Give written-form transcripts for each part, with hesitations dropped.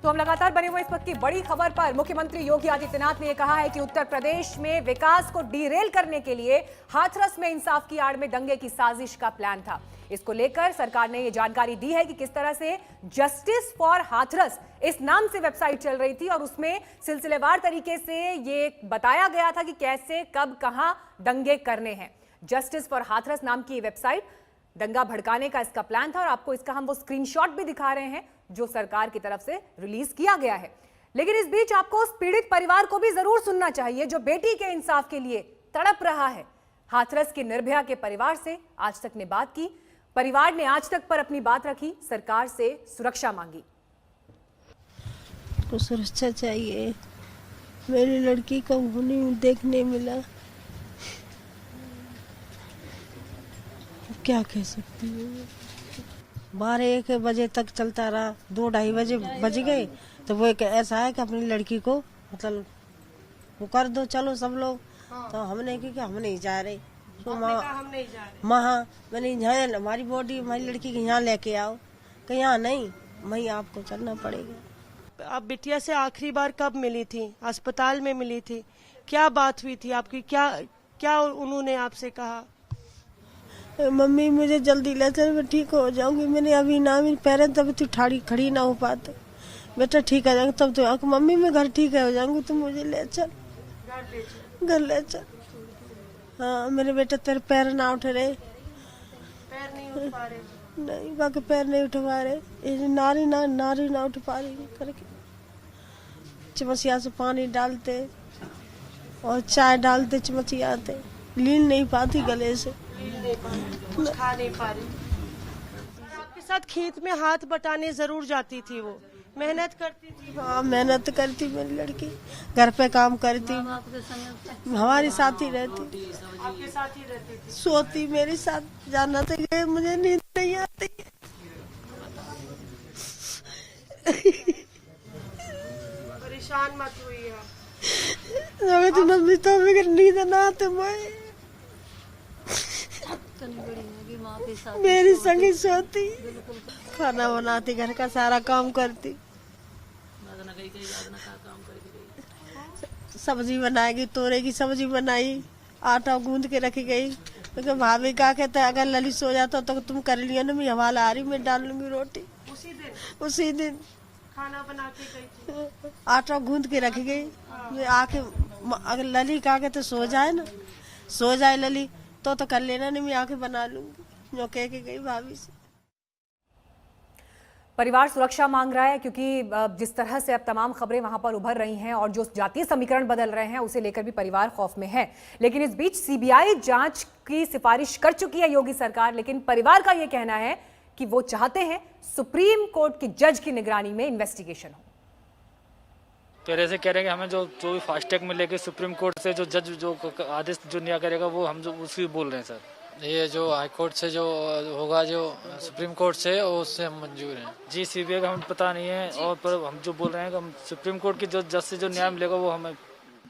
तो हम लगातार बने हुए इस वक्त की बड़ी खबर पर मुख्यमंत्री योगी आदित्यनाथ ने कहा है कि उत्तर प्रदेश में विकास को डीरेल करने के लिए हाथरस में इंसाफ की आड़ में दंगे की साजिश का प्लान था। इसको लेकर सरकार ने यह जानकारी दी है कि किस तरह से जस्टिस फॉर हाथरस इस नाम से वेबसाइट चल रही थी और उसमें सिलसिलेवार तरीके से ये बताया गया था कि कैसे कब कहां दंगे करने हैं। जस्टिस फॉर हाथरस नाम की वेबसाइट दंगा भड़काने का इसका प्लान था और आपको इसका हम वो स्क्रीनशॉट भी दिखा रहे हैं जो सरकार की तरफ से रिलीज किया गया है। लेकिन इस बीच आपको उस पीड़ित परिवार को भी जरूर सुनना चाहिए जो बेटी के इंसाफ के लिए तड़प रहा है। हाथरस की निर्भया के परिवार से आज तक ने बात की, परिवार ने आज तक पर अपनी बात रखी, सरकार से सुरक्षा मांगी। तो सुरक्षा चाहिए, मेरी लड़की को नहीं देखने मिला, क्या कह सकती हूँ। 12-1 बजे तक चलता रहा, 2-2:30 बजे बज गए तो वो एक ऐसा है कि अपनी लड़की को मतलब वो कर दो, चलो सब लोग। तो हमने कि हम नहीं जा रहे, तो मैंने यहाँ हमारी बॉडी हमारी लड़की के यहाँ लेके आओ, कि यहाँ नहीं, वहीं आपको चलना पड़ेगा। आप बिटिया से आखिरी बार कब मिली थी? अस्पताल में मिली थी, क्या बात हुई थी आपकी? क्या उन्होंने आपसे कहा? मम्मी मुझे जल्दी ले चल, मैं ठीक हो जाऊंगी। मैंने अभी ना मेरे पैरें तब तू खड़ी ना हो पाते, बेटा ठीक हो जाएंगे तब तो मम्मी मैं घर ठीक हो जाऊंगी, तुम मुझे ले चल, घर ले चल। हाँ मेरे बेटा तेरे पैर ना उठ रहे, पैर नहीं उठ पा रहे? नहीं बाकी पैर नहीं उठवा रहे, ये नारी ना उठ पा रही करके चमचिया से पानी डालते और चाय डालते, चमचिया आते, लील नहीं पाती गले से, कुछ खा नहीं पा रही। आपके साथ खेत में हाथ बटाने जरूर जाती थी, वो मेहनत करती थी? हाँ मेहनत करती, मेरी लड़की घर पे काम करती, हमारी साथ ही रहती, आपके साथ ही रहती थी? सोती मेरे साथ, जाना तो गए, मुझे नींद नहीं आती। परेशान मत हुई तो नींद ना आते, मेरी संगी सोती, खाना बनाती, घर का सारा काम करती, सब्जी बनाएगी, तोरे की सब्जी बनाई, आटा गूंद के रखी गई। तो भाभी का कहता है अगर ललित सो जाता तो तुम कर लियो ना, मैं हवाला आ रही, मैं डाल लूंगी रोटी। उसी दिन खाना बना के गई थी, आटा गूंद के रखी गई। मैं आके अगर लली का के तो सो जाए ना, सो जाए लली तो कर लेना, नहीं मैं आके बना लूंगी, जो कह के गई भाभी से। परिवार सुरक्षा मांग रहा है क्योंकि जिस तरह से अब तमाम खबरें वहां पर उभर रही हैं और जो जातीय समीकरण बदल रहे हैं उसे लेकर भी परिवार खौफ में है। लेकिन इस बीच सीबीआई जांच की सिफारिश कर चुकी है योगी सरकार, लेकिन परिवार का यह कहना है कि वो चाहते हैं सुप्रीम कोर्ट की जज की निगरानी में इन्वेस्टिगेशन हो। तो ऐसे कह रहे हैं कि हमें जो भी फास्ट ट्रैक मिलेगी सुप्रीम कोर्ट से, जो जज जो आदेश जो न्याय करेगा वो हम जो उसकी बोल रहे हैं सर। ये जो हाई कोर्ट से जो होगा, जो सुप्रीम कोर्ट से, उससे हम मंजूर हैं जी। सीबीआई का हमें पता नहीं है, और पर हम जो बोल रहे हैं कि हम सुप्रीम कोर्ट की जो जज से जो न्याय मिलेगा वो हमें।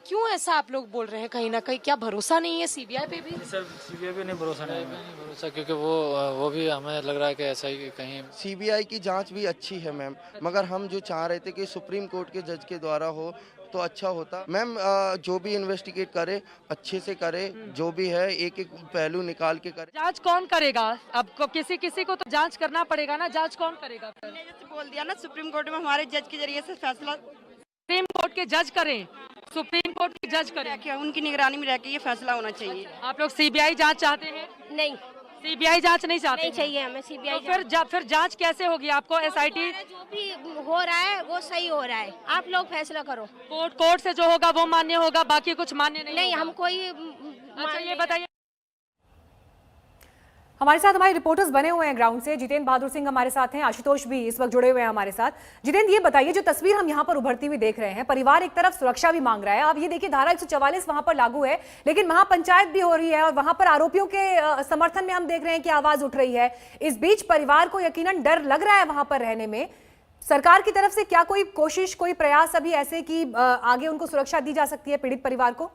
क्यों ऐसा आप लोग बोल रहे हैं? कहीं ना कहीं क्या भरोसा नहीं है सीबीआई पे भी? सर सीबीआई पे नहीं भरोसा, नहीं भरोसा, क्योंकि वो भी हमें लग रहा है कि ऐसा ही कहीं। सीबीआई की जांच भी अच्छी है मैम, मगर हम जो चाह रहे थे कि सुप्रीम कोर्ट के जज के द्वारा हो तो अच्छा होता मैम। जो भी इन्वेस्टिगेट करे अच्छे से करे, जो भी है एक एक पहलू निकाल के करे। जांच कौन करेगा? अब किसी को तो जांच करना पड़ेगा ना, जांच कौन करेगा? बोल दिया ना सुप्रीम कोर्ट में हमारे जज के जरिए से फैसला, सुप्रीम कोर्ट के जज करें, सुप्रीम कोर्ट के जज करें, उनकी निगरानी में रह के ये फैसला होना चाहिए। आप लोग सीबीआई जांच चाहते हैं? नहीं, सीबीआई जांच नहीं चाहते? नहीं चाहिए हमें सीबीआई। तो फिर जांच कैसे होगी? आपको एसआईटी जो भी हो रहा है वो सही हो रहा है, आप लोग फैसला करो। कोर्ट से जो होगा वो मान्य होगा, बाकी कुछ मान्य नहीं हम कोई। अच्छा ये बताइए, हमारे साथ हमारे रिपोर्टर्स बने हुए हैं ग्राउंड से। जितेंद्र बहादुर सिंह हमारे साथ हैं, आशुतोष भी इस वक्त जुड़े हुए हैं हमारे साथ। जितेंद्र ये बताइए, जो तस्वीर हम यहाँ पर उभरती हुई देख रहे हैं, परिवार एक तरफ सुरक्षा भी मांग रहा है, आप ये देखिए धारा 144 वहां पर लागू है, लेकिन वहां पंचायत भी हो रही है और वहां पर आरोपियों के समर्थन में हम देख रहे हैं कि आवाज उठ रही है। इस बीच परिवार को यकीनन डर लग रहा है वहां पर रहने में। सरकार की तरफ से क्या कोई कोशिश, कोई प्रयास अभी ऐसे कि आगे उनको सुरक्षा दी जा सकती है पीड़ित परिवार को?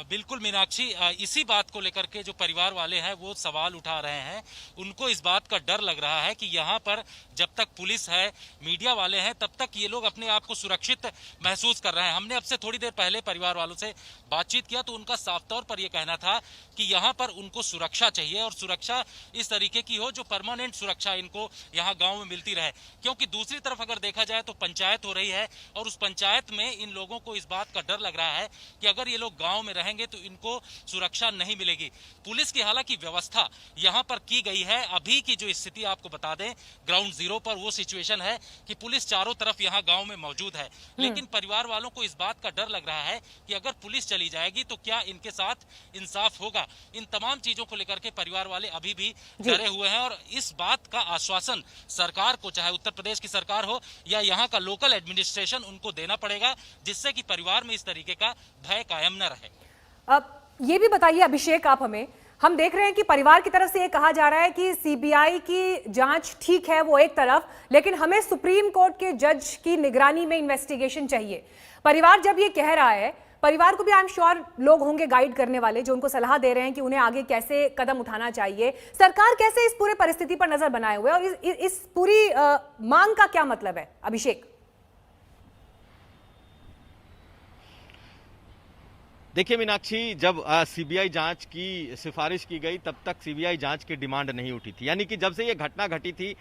बिल्कुल मीनाक्षी, इसी बात को लेकर के जो परिवार वाले हैं वो सवाल उठा रहे हैं। उनको इस बात का डर लग रहा है कि यहाँ पर जब तक पुलिस है, मीडिया वाले हैं, तब तक ये लोग अपने आप को सुरक्षित महसूस कर रहे हैं। हमने अब से थोड़ी देर पहले परिवार वालों से बातचीत किया तो उनका साफ तौर पर यह कहना था कि यहाँ पर उनको सुरक्षा चाहिए और सुरक्षा इस तरीके की हो जो परमानेंट सुरक्षा इनको यहाँ गाँव में मिलती रहे। क्योंकि दूसरी तरफ अगर देखा जाए तो पंचायत हो रही है और उस पंचायत में इन लोगों को इस बात का डर लग रहा है कि अगर ये लोग गाँव में रहेंगे तो इनको सुरक्षा नहीं मिलेगी। पुलिस की हालांकि व्यवस्था यहां पर की गई है। अभी की जो स्थिति आपको बता दें, ग्राउंड जीरो पर वो सिचुएशन है कि पुलिस चारों तरफ यहां गांव में मौजूद है। लेकिन परिवार वालों को इस बात का डर लग रहा है कि अगर पुलिस चली जाएगी तो क्या इनके साथ इंसाफ होगा। इन तमाम चीजों को लेकर के परिवार वाले अभी भी डरे हुए हैं और इस बात का आश्वासन सरकार को, चाहे उत्तर प्रदेश की सरकार हो या यहाँ का लोकल एडमिनिस्ट्रेशन, उनको देना पड़ेगा, जिससे कि परिवार में इस तरीके का भय कायम न रहे। अब ये भी बताइए अभिषेक, आप हमें, हम देख रहे हैं कि परिवार की तरफ से ये कहा जा रहा है कि सीबीआई की जांच ठीक है वो एक तरफ, लेकिन हमें सुप्रीम कोर्ट के जज की निगरानी में इन्वेस्टिगेशन चाहिए। परिवार जब ये कह रहा है, परिवार को भी आई एम श्योर लोग होंगे गाइड करने वाले जो उनको सलाह दे रहे हैं कि उन्हें आगे कैसे कदम उठाना चाहिए। सरकार कैसे इस पूरे परिस्थिति पर नजर बनाए हुए है और इस पूरी मांग का क्या मतलब है अभिषेक? देखिए मीनाक्षी, जब सीबीआई जांच की सिफारिश की गई तब तक सीबीआई जांच की डिमांड नहीं उठी थी। यानी कि जब से ये घटना घटी थी,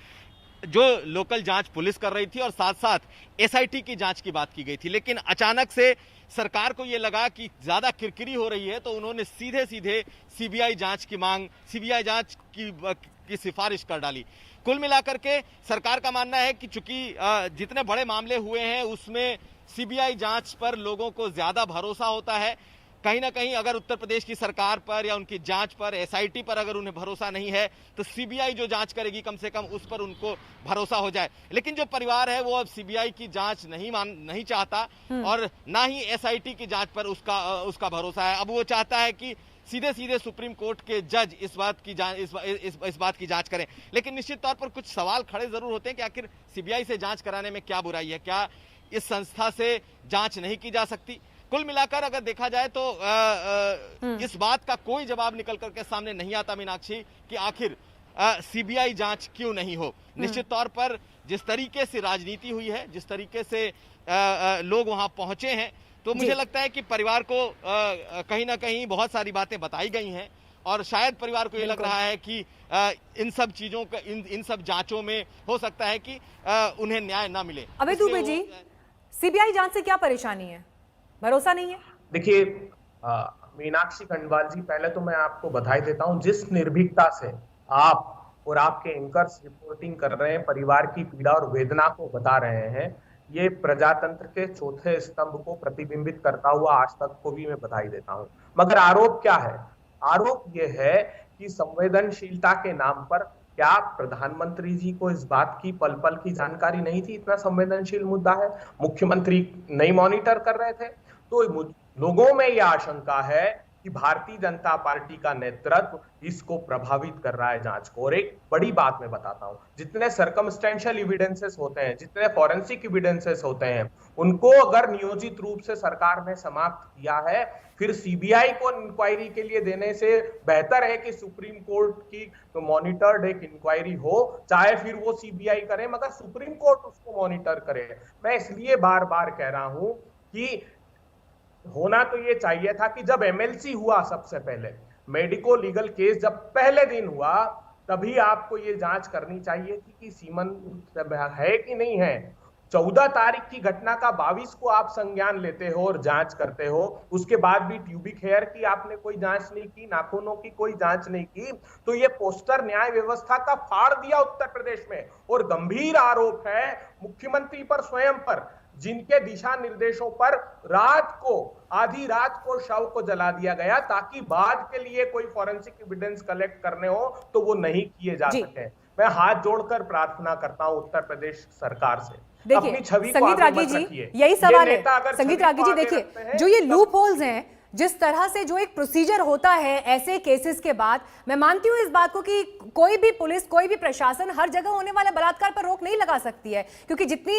जो लोकल जांच पुलिस कर रही थी और साथ साथ एसआईटी की जांच की बात की गई थी। लेकिन अचानक से सरकार को ये लगा कि ज्यादा किरकिरी हो रही है तो उन्होंने सीधे सीधे सीबीआई जांच की मांग, सीबीआई जांच की सिफारिश कर डाली। कुल मिलाकर के सरकार का मानना है कि चूंकि जितने बड़े मामले हुए हैं उसमें सीबीआई जांच पर लोगों को ज्यादा भरोसा होता है। कहीं ना कहीं अगर उत्तर प्रदेश की सरकार पर या उनकी जांच पर, एसआईटी पर अगर उन्हें भरोसा नहीं है तो सीबीआई जो जांच करेगी कम से कम उस पर उनको भरोसा हो जाए। लेकिन जो परिवार है वो अब सीबीआई की जांच नहीं चाहता और ना ही एसआईटी की जांच पर उसका भरोसा है। अब वो चाहता है कि सीधे सीधे सुप्रीम कोर्ट के जज इस बात की जांच करें। लेकिन निश्चित तौर पर कुछ सवाल खड़े जरूर होते हैं कि आखिर सीबीआई से जांच कराने में क्या बुराई है, क्या इस संस्था से जांच नहीं की जा सकती। कुल मिलाकर अगर देखा जाए तो इस बात का कोई जवाब निकल करके सामने नहीं आता मीनाक्षी कि आखिर सीबीआई जांच क्यों नहीं हो। निश्चित तौर पर जिस तरीके से राजनीति हुई है, जिस तरीके से लोग वहां पहुंचे हैं, तो मुझे लगता है कि परिवार को कहीं ना कहीं बहुत सारी बातें बताई गई हैं और शायद परिवार को ये लग रहा है कि इन सब चीजों का, इन सब जांचों में हो सकता है कि उन्हें न्याय ना मिले। अबे दुबे जी, सीबीआई जांच से क्या परेशानी है, भरोसा नहीं है? देखिए मीनाक्षी खंडवाल जी, पहले तो मैं आपको बधाई देता हूं जिस निर्भीकता से आप और आपके एंकर्स रिपोर्टिंग कर रहे हैं, परिवार की पीड़ा और वेदना को बता रहे हैं। ये प्रजातंत्र के चौथे स्तंभ को प्रतिबिंबित करता हुआ आज तक को भी मैं बधाई देता हूं। मगर आरोप क्या है? आरोप ये है कि संवेदनशीलता के नाम पर क्या प्रधानमंत्री जी को इस बात की पल पल की जानकारी नहीं थी? इतना संवेदनशील मुद्दा है, मुख्यमंत्री नहीं मॉनिटर कर रहे थे। तो लोगों में यह आशंका है कि भारतीय जनता पार्टी का नेतृत्व इसको प्रभावित कर रहा है जांच को। और एक बड़ी बात मैं बताता हूं, जितने सर्कमस्टेंशियल एविडेंसेस होते हैं, जितने फॉरेंसिक एविडेंसेस होते हैं, उनको अगर नियोजित रूप से सरकार ने समाप्त किया है, फिर सीबीआई को इंक्वायरी के लिए देने से बेहतर है कि सुप्रीम कोर्ट की मॉनिटर्ड एक इंक्वायरी हो, चाहे फिर वो सीबीआई करे मगर सुप्रीम कोर्ट उसको मॉनिटर करे। मैं इसलिए बार बार कह रहा हूं कि होना तो ये चाहिए था कि जब एमएलसी हुआ, सबसे पहले मेडिको लीगल केस जब पहले दिन हुआ, तभी आपको ये जांच करनी चाहिए थी कि सीमन है कि नहीं है। 14 तारीख की घटना का 22 को आप संज्ञान लेते हो और जांच करते हो, उसके बाद भी ट्यूबिक हेयर की आपने कोई जांच नहीं की, नाखूनों की कोई जांच नहीं की। तो ये पोस्टर न्याय व्यवस्था का फाड़ दिया उत्तर प्रदेश में। और गंभीर आरोप है मुख्यमंत्री पर, स्वयं पर, जिनके दिशा निर्देशों पर रात को, आधी रात को शव को जला दिया गया ताकि बाद के लिए कोई फॉरेंसिक एविडेंस कलेक्ट करने हो तो वो नहीं किए जा सके। मैं हाथ जोड़कर प्रार्थना करता हूं उत्तर प्रदेश सरकार से, देखिए संगीत रागी जी, यही सवाल है संगीत रागी जी। देखिए जो ये लूप होल्स हैं, जिस तरह से जो एक प्रोसीजर होता है ऐसे केसेस के बाद, मैं मानती हूं इस बात को कि कोई भी पुलिस, कोई भी प्रशासन हर जगह होने वाले बलात्कार पर रोक नहीं लगा सकती है, क्योंकि जितनी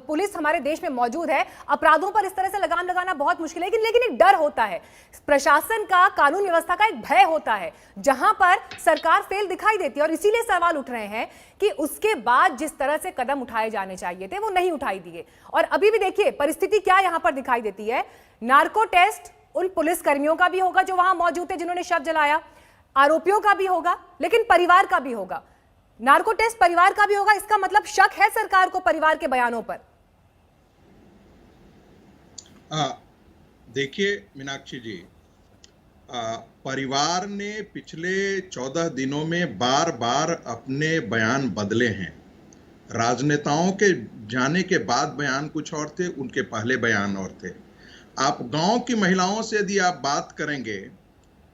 पुलिस हमारे देश में मौजूद है, अपराधों पर इस तरह से लगाम लगाना बहुत मुश्किल है। लेकिन एक डर होता है, प्रशासन का, कानून व्यवस्था का एक भय होता है, जहां पर सरकार फेल दिखाई देती है। और इसीलिए सवाल उठ रहे हैं कि उसके बाद जिस तरह से कदम उठाए जाने चाहिए थे वो नहीं उठाई दिए। और अभी भी देखिए परिस्थिति क्या यहां पर दिखाई देती है। नार्को टेस्ट उन पुलिस कर्मियों का भी होगा जो वहां मौजूद थे, जिन्होंने शव जलाया, आरोपियों का भी होगा, लेकिन परिवार का भी होगा। नार्को टेस्ट परिवार का भी होगा, इसका मतलब शक है सरकार को परिवार के बयानों पर। देखिए मीनाक्षी जी, परिवार ने पिछले 14 दिनों में बार बार अपने बयान बदले हैं। राजनेताओं के जाने के बाद बयान कुछ और थे, उनके पहले बयान और थे। आप गांव की महिलाओं से यदि आप बात करेंगे,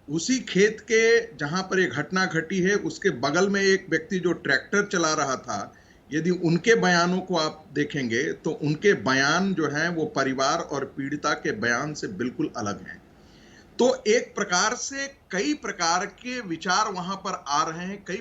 उसी खेत के जहां पर ये घटना घटी है उसके बगल में एक व्यक्ति जो ट्रैक्टर चला रहा था, यदि उनके बयानों को आप देखेंगे तो उनके बयान जो हैं वो परिवार और पीड़िता के बयान से बिल्कुल अलग हैं। तो एक प्रकार से कई प्रकार के विचार वहां पर आ रहे हैं, कई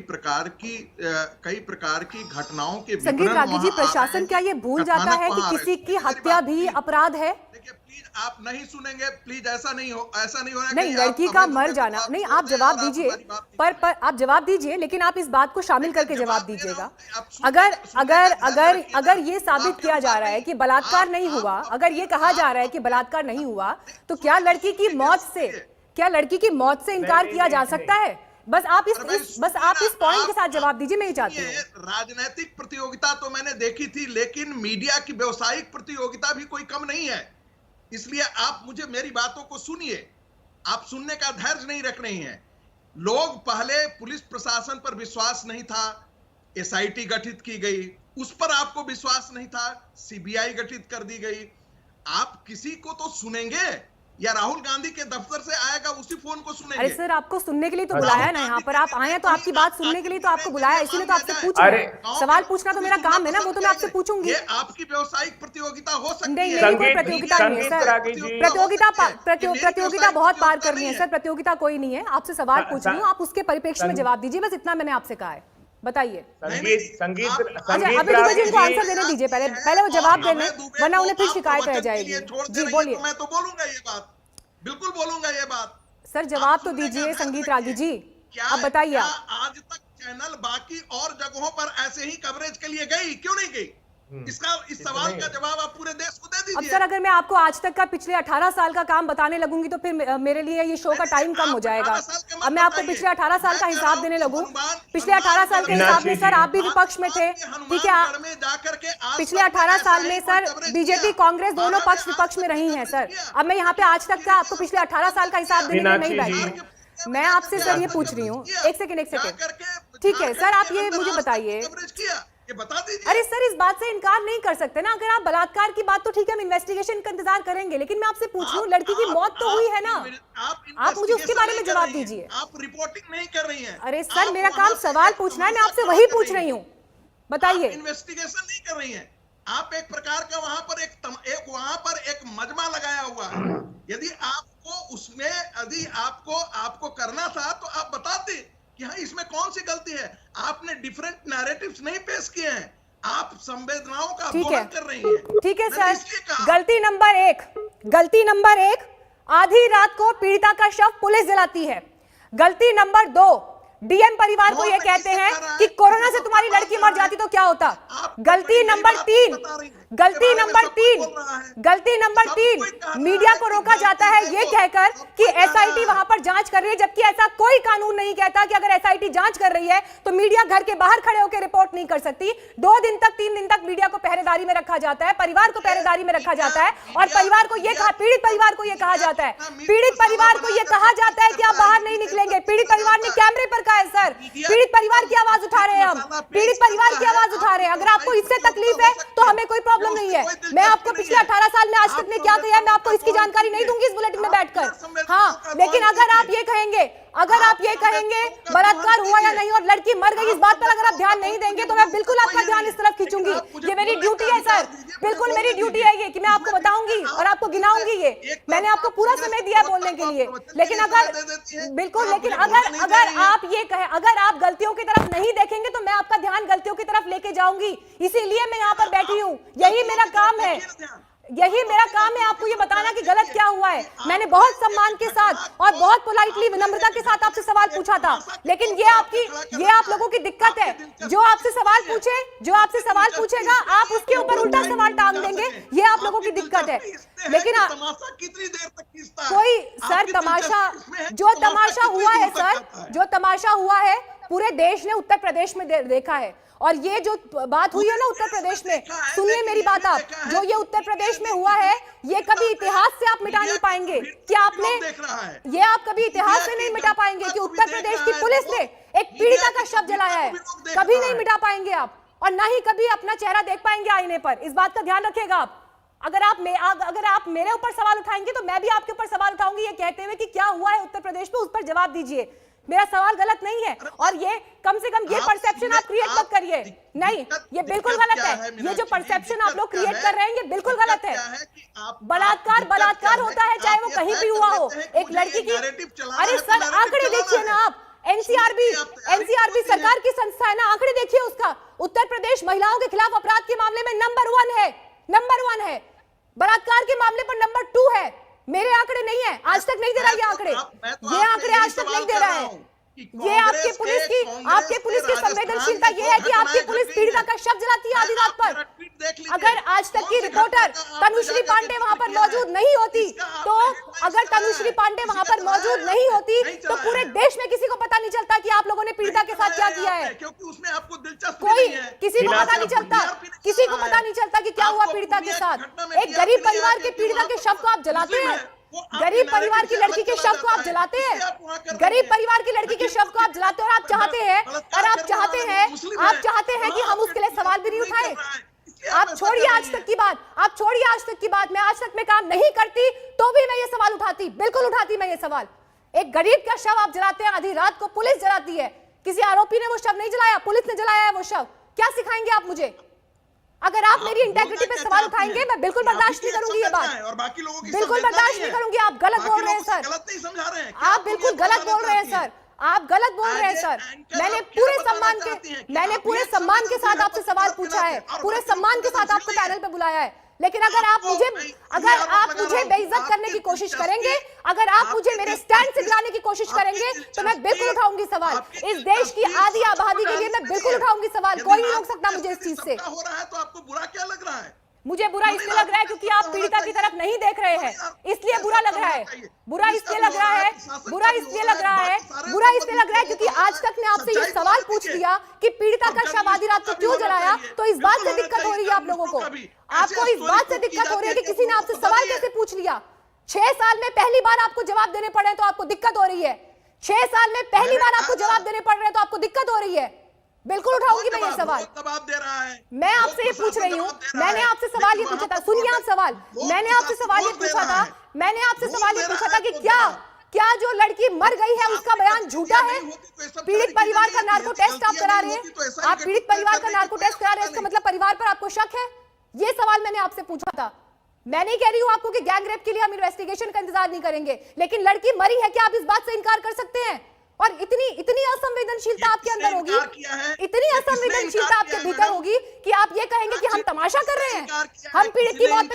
प्रकार की घटनाओं के संगीत रागी जी, प्रशासन क्या ये भूल जाता है कि किसी की हत्या भी अपराध है? देखिए प्लीज आप नहीं सुनेंगे, प्लीज ऐसा नहीं होना। नहीं, लड़की का मर जाना नहीं, आप जवाब दीजिए, पर आप जवाब दीजिए, लेकिन आप इस बात को शामिल करके जवाब दीजिएगा। अगर ये साबित किया जा रहा है कि बलात्कार नहीं हुआ, अगर ये कहा जा रहा है कि बलात्कार नहीं हुआ, तो क्या लड़की की मौत से इनकार किया जा सकता है? बस आप इस पॉइंट के साथ जवाब दीजिए, मैं ये चाहती हूँ। राजनीतिक प्रतियोगिता तो मैंने देखी थी, लेकिन मीडिया की व्यवसायिक प्रतियोगिता भी कोई कम नहीं है। इसलिए आप मेरी बातों को सुनिए, आप सुनने का धैर्य नहीं रख रही हैं। लोग पहले पुलिस प्रशासन पर विश्वास नहीं था, एसआईटी गठित की गई, उस पर आपको विश्वास नहीं था, सीबीआई गठित कर दी गई। आप किसी को तो सुनेंगे, या राहुल गांधी के दफ्तर से आएगा उसी फोन को सुनेंगे? अरे सर, आपको सुनने के लिए तो बुलाया ना, यहाँ पर आप आए हैं तो आपकी बात सुनने के लिए तो आपको बुलाया, इसीलिए तो आपसे पूछ रहे हैं। सवाल पूछना तो मेरा काम है ना, वो तो मैं आपसे पूछूंगी। ये आपकी व्यावसायिक प्रतियोगिता हो सकती है। नहीं, मेरी कोई प्रतियोगिता नहीं है सर। प्रतियोगिता बहुत पार करनी है सर, प्रतियोगिता कोई नहीं है। आपसे सवाल पूछ रही हूँ, आप उसके परिप्रेक्ष्य में जवाब दीजिए, बस इतना मैंने आपसे कहा है। बताइए। अच्छा, अभी मुझे इनको आंसर देने दीजिए, पहले वो जवाब देने, वरना उन्हें फिर शिकायत रह जाएगी। जी बोलिए। मैं तो बोलूंगा ये बात, बिल्कुल बोलूंगा ये बात। सर जवाब तो दीजिए संगीत रागी जी, अब बताइए। आज तक चैनल बाकी और जगहों पर ऐसे ही कवरेज के लिए गई, क्यों नहीं गई? इस सवाल का जवाब आप पूरे देश को दे दीजिए। अब सर, अगर मैं आपको आज तक का पिछले 18 साल का काम बताने लगूंगी तो फिर मेरे लिए ये शो का टाइम कम हो जाएगा। अब मैं आपको पिछले 18 साल का हिसाब देने लगूं, पिछले 18 साल के हिसाब में सर आप भी विपक्ष में थे, ठीक है? पिछले 18 साल में सर बीजेपी कांग्रेस दोनों पक्ष विपक्ष में रही है सर। अब मैं यहाँ पे आज तक का आपको पिछले 18 साल का हिसाब देने में नहीं बैठी हूँ। मैं आपसे सर ये पूछ रही हूँ, एक सेकेंड। ठीक है सर, आप ये मुझे बताइए, बता दीजिए। अरे सर, इस बात से इनकार नहीं कर सकते ना। अगर आप बलात्कार की बात तो ठीक है, हम इन्वेस्टिगेशन का इंतजार करेंगे, लेकिन मैं आपसे पूछ रही हूँ, लड़की की मौत तो हुई है ना, आप मुझे उसके बारे में जवाब दीजिए। आप रिपोर्टिंग नहीं कर रही हैं। अरे सर, मेरा काम सवाल पूछना है, मैं आपसे वही पूछ रही हूँ, बताइए। इन्वेस्टिगेशन नहीं कर रही हैं आप, एक प्रकार का वहां पर एक मजमा लगाया हुआ है। यदि आपको उसमें आपको करना था तो आप बताते कि हाँ इसमें कौन सी गलती है। आपने डिफरेंट नैरेटिव्स नहीं पेश किए हैं, आप संवेदनाओं का दोहन कर रही हैं। ठीक है सर, गलती नंबर एक, आधी रात को पीड़िता का शव पुलिस जलाती है। गलती नंबर 2, डीएम परिवार को यह कहते हैं कि कोरोना से तुम्हारी लड़की मर जाती तो क्या होता। गलती नंबर 3, मीडिया को रोका जाता है ये कहकर कि एसआईटी वहां पर जांच कर रही है, जबकि ऐसा कोई कानून नहीं कहता कि अगर एसआईटी जांच कर रही है तो मीडिया घर के बाहर खड़े होकर रिपोर्ट नहीं कर सकती। 2 दिन तक 3 दिन तक मीडिया को पहरेदारी में रखा जाता है, परिवार को पहरेदारी में रखा जाता है, और परिवार को यह पीड़ित परिवार को यह कहा जाता है कि आप बाहर नहीं निकलेंगे। पीड़ित परिवार ने कैमरे पर कहा है सर, पीड़ित परिवार की आवाज उठा रहे हैं हम, पीड़ित परिवार की आवाज उठा रहे हैं। अगर आपको इससे तकलीफ है तो हमें कोई प्रॉब्लम नहीं है। मैं आपको पिछले 18 साल में आज तक ने क्या किया है मैं आपको इसकी जानकारी नहीं दूंगी इस बुलेटिन में बैठकर। हाँ, लेकिन अगर आप ये कहेंगे, अगर आप ये कहेंगे बलात्कार हुआ या नहीं और लड़की मर गई, इस बात पर अगर आप ध्यान नहीं देंगे तो मैं बिल्कुल आपका ध्यान इस तरफ खींचूंगी। ये मेरी ड्यूटी है सर, बिल्कुल मेरी ड्यूटी है ये कि मैं आपको बताऊंगी और आपको गिनाऊंगी। ये मैंने आपको पूरा समय दिया बोलने के लिए, लेकिन अगर बिल्कुल, लेकिन अगर आप ये कहें, अगर आप गलतियों की तरफ नहीं देखेंगे तो मैं आपका ध्यान गलतियों की तरफ लेके जाऊंगी। इसीलिए मैं यहाँ पर बैठी हूँ, यही मेरा काम है, यही मेरा काम है आपको ये बताना कि गलत क्या हुआ है। मैंने बहुत सम्मान के साथ और बहुत पोलाइटली, विनम्रता के साथ आपसे सवाल पूछा था, लेकिन ये आप लोगों की दिक्कत है। जो आपसे सवाल पूछेगा आप उसके ऊपर उल्टा सवाल टांग देंगे, ये आप लोगों की दिक्कत है। लेकिन कितनी देर तक खींचता है? कोई सर तमाशा, जो तमाशा हुआ है सर, जो तमाशा हुआ है पूरे देश ने उत्तर प्रदेश में देखा है। और ये जो बात हुई है ना उत्तर प्रदेश में, सुनिए मेरी बात आप, जो ये उत्तर प्रदेश में हुआ है ये कभी इतिहास से आप मिटा नहीं पाएंगे। क्या आपने ये आप कभी इतिहास से नहीं मिटा पाएंगे कि उत्तर प्रदेश की पुलिस ने एक पीड़िता का शव जलाया है, कभी नहीं मिटा पाएंगे आप, और ना ही कभी अपना चेहरा देख पाएंगे आईने पर। इस बात का ध्यान रखिएगा आप। अगर आप मेरे ऊपर सवाल उठाएंगे तो मैं भी आपके ऊपर सवाल उठाऊंगी, ये कहते हुए कि क्या हुआ है उत्तर प्रदेश में, उस पर जवाब दीजिए। मेरा सवाल गलत नहीं है, और ये कम से कम ये परसेप्शन आप क्रिएट मत करिए। नहीं, ये बिल्कुल गलत है। ये जो परसेप्शन आप लोग क्रिएट कर रहे हैं ये बिल्कुल गलत है। बलात्कार होता है चाहे वो कहीं भी हुआ हो। एक लड़की की, अरे सर आंकड़े देखिए ना आप, एनसीआरबी सरकार की संस्था है ना, आंकड़े देखिए उसका। उत्तर प्रदेश महिलाओं के खिलाफ अपराध के मामले में नंबर 1 है, बलात्कार के मामले पर नंबर 2 है। मेरे आंकड़े नहीं है, आज तक नहीं दे रहा ये आंकड़े, ये आंकड़े आज तक नहीं दे रहा है। ये आपके पुलिस की संवेदनशीलता ये है कि आपकी पुलिस पीड़िता का शव जलाती है आधी रात पर। अगर आज तक की रिपोर्टर तनुश्री पांडे वहां पर मौजूद नहीं होती, तो अगर तनुश्री पांडे वहां पर मौजूद नहीं होती तो पूरे देश में किसी को पता नहीं चलता कि आप लोगों ने पीड़िता के साथ क्या किया है। क्योंकि उसमें आपको दिलचस्पी कोई नहीं है। किसी को पता नहीं चलता, किसी को पता नहीं चलता कि क्या हुआ पीड़िता के साथ। एक गरीब परिवार के पीड़िता के शव को आप जलाते हैं, गरीब परिवार की लड़की के शव को आप जलाते हैं, गरीब परिवार की लड़की के शव को आप जलाते हैं, और आप चाहते हैं कि हम उसके लिए सवाल भी नहीं उठाएं। आप छोड़िए आज तक की बात, मैं आज तक में काम नहीं करती तो भी मैं ये सवाल उठाती, बिल्कुल उठाती मैं ये सवाल। एक गरीब का शव आप जलाते हैं आधी रात को, पुलिस जलाती है। किसी आरोपी ने वो शव नहीं जलाया, पुलिस ने जलाया है वो शव। क्या सिखाएंगे आप मुझे? अगर आप मेरी इंटेग्रिटी पे सवाल उठाएंगे मैं बिल्कुल बर्दाश्त नहीं करूंगी ये बात, और बाकी लोगों की बिल्कुल बर्दाश्त नहीं करूंगी। आप गलत बोल रहे हैं सर, गलत नहीं समझा रहे हैं, आप बिल्कुल गलत बोल रहे हैं सर, आप गलत बोल रहे हैं सर। मैंने पूरे सम्मान के साथ आपसे सवाल पूछा है, पूरे सम्मान के साथ आपको पैनल पे बुलाया है, लेकिन अगर आप मुझे बेइज्जत करने की कोशिश करेंगे, अगर आप मुझे मेरे स्टैंड से गिराने की कोशिश करेंगे तो मैं बिल्कुल उठाऊंगी सवाल। इस देश की आधी आबादी के लिए मैं बिल्कुल उठाऊंगी सवाल, कोई नहीं रोक सकता मुझे इस चीज से। हो रहा है तो आपको बुरा क्या लग रहा है? मुझे बुरा इसलिए लग रहा है क्योंकि आप पीड़िता की तरफ नहीं देख रहे हैं, इसलिए बुरा लग रहा है। बुरा इसलिए लग रहा है क्योंकि आज तक मैं आपसे ये सवाल पूछ लिया कि पीड़िता का शव आधी रात को क्यों जलाया, तो इस बात से दिक्कत हो रही है आप लोगों को। आपको इस बात से दिक्कत हो रही है कि किसी ने आपसे सवाल कैसे पूछ लिया। 6 साल में पहली बार आपको जवाब देने पड़ रहे हैं तो आपको दिक्कत हो रही है। 6 साल में पहली बार आपको जवाब देने पड़ रहे हैं तो आपको दिक्कत हो रही है। बिल्कुल उठाऊंगी मैं ये सवाल। जवाब दे रहा है, मैं आपसे ये पूछ रही हूँ, मैंने आपसे सवाल ये पूछा था, सुनिए आप सवाल, मैंने आपसे सवाल ये पूछा था कि क्या जो लड़की मर गई है उसका बयान झूठा है? पीड़ित परिवार का नार्को टेस्ट आप करा रहे हैं, आप पीड़ित परिवार का नार्को टेस्ट करा रहे हैं, इसका मतलब परिवार पर आपको शक है? ये सवाल मैंने आपसे पूछा था। मैं नहीं कह रही हूँ आपको कि गैंग रेप के लिए हम इन्वेस्टिगेशन का इंतजार नहीं करेंगे, लेकिन लड़की मरी है, क्या आप इस बात से इनकार कर सकते हैं? और इतनी असंवेदनशीलता आपके अंदर होगी, इतनी असंवेदनशीलता आपके भीतर होगी कि आप ये कहेंगे कि हम तमाशा कर रहे हैं। हम पीड़ित की मौत पे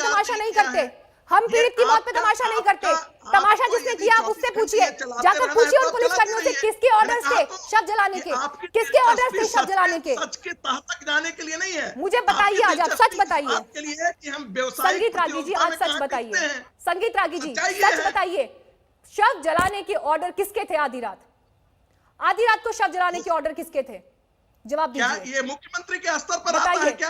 तमाशा नहीं करते, तमाशा जिसने किया आप उससे पूछिए, जाकर पूछिए उन पुलिसकर्मियों से किसके ऑर्डर्स थे शव जलाने के, किसके ऑर्डर्स थे शव जलाने के। सच के तह तक जाने के लिए नहीं है, मुझे बताइए आज, आप सच बताइए। आपके लिए कि हम व्यवसाय संगीत रागी जी आज सच बताइए, संगीत रागी जी सच बताइए, शव जलाने के ऑर्डर किसके थे? आधी रात को शव जलाने के ऑर्डर किसके थे? जवाब दीजिए। क्या ये मुख्यमंत्री के स्तर पर आता है क्या?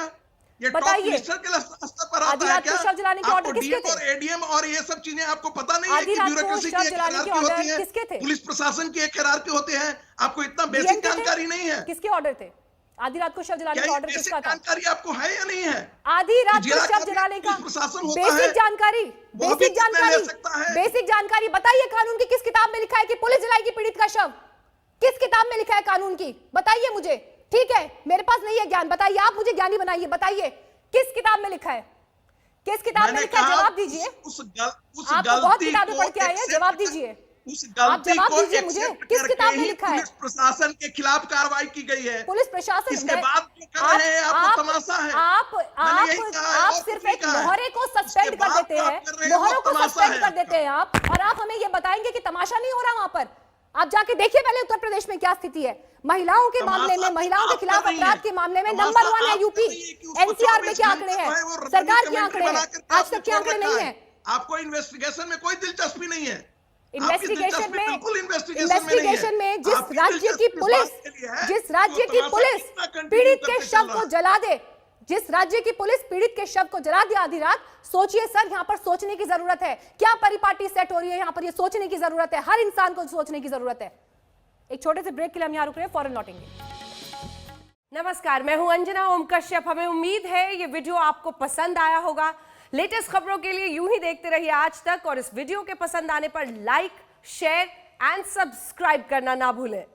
ये टॉप मिनिस्टर के स्तर पर आता है क्या? शव जलाने के ऑर्डर किसके थे? और एडीएम और ये सब चीजें आपको पता नहीं है कि ब्यूरोक्रेसी की एक हायरार्की होती है, पुलिस प्रशासन की एक हायरार्की होते हैं, आपको इतना बेसिक जानकारी नहीं है। किसके ऑर्डर थे? आधी रात को शव जलाने का ऑर्डर किसका था? जानकारी आपको है या नहीं है? आधी रात को शव जलाने का बेसिक जानकारी बताइए। कानून की किस किताब में लिखा है कि पुलिस जलाएगी पीड़ित का शव? किस किताब में लिखा है कानून की? बताइए मुझे। ठीक है, मेरे पास नहीं है ज्ञान, बताइए, आप मुझे ज्ञानी बनाइए, बताइए किस किताब में लिखा है? किस किताब में लिखा है? जवाब दीजिए। आप बहुत किताबें पढ़ के आए हैं, जवाब दीजिए। उस गलती को मुझे किस किताब में लिखा है? पुलिस प्रशासन के खिलाफ कार्रवाई की गई है। पुलिस प्रशासन इसके बाद कर रहे हैं, आपको तमाशा है। आप सिर्फ एक मोहरे को सस्पेंड कर देते हैं, मोहरों को सस्पेंड कर देते हैं आप, और आप हमें ये बताएंगे कि तमाशा नहीं हो रहा वहां पर? आप जाके देखिए पहले उत्तर प्रदेश में क्या स्थिति है महिलाओं के मामले में, महिलाओं के खिलाफ अपराध के मामले में नंबर 1 है यूपी। एनसीआर में क्या आंकड़े हैं? सरकार के आंकड़े हैं, आज तक के आंकड़े नहीं है। आपको इन्वेस्टिगेशन में कोई दिलचस्पी नहीं है। इन्वेस्टिगेशन में जिस राज्य की पुलिस पीड़ित के शव को जला दे, जिस राज्य की पुलिस पीड़ित के शव को जला दे आधी रात, सोचिए सर, यहाँ पर सोचने की जरूरत है। क्या परिपाटी सेट हो रही है यहाँ पर? ये सोचने की जरूरत है, हर इंसान को सोचने की जरूरत है। एक छोटे से ब्रेक के लिए हम यहाँ रुक रहे हैं, फौरन लौटेंगे। नमस्कार, मैं हूं अंजना ओम कश्यप। हमें उम्मीद है ये वीडियो आपको पसंद आया होगा। लेटेस्ट खबरों के लिए यूं ही देखते रहिए आज तक, और इस वीडियो के पसंद आने पर लाइक, शेयर एंड सब्सक्राइब करना ना भूलें।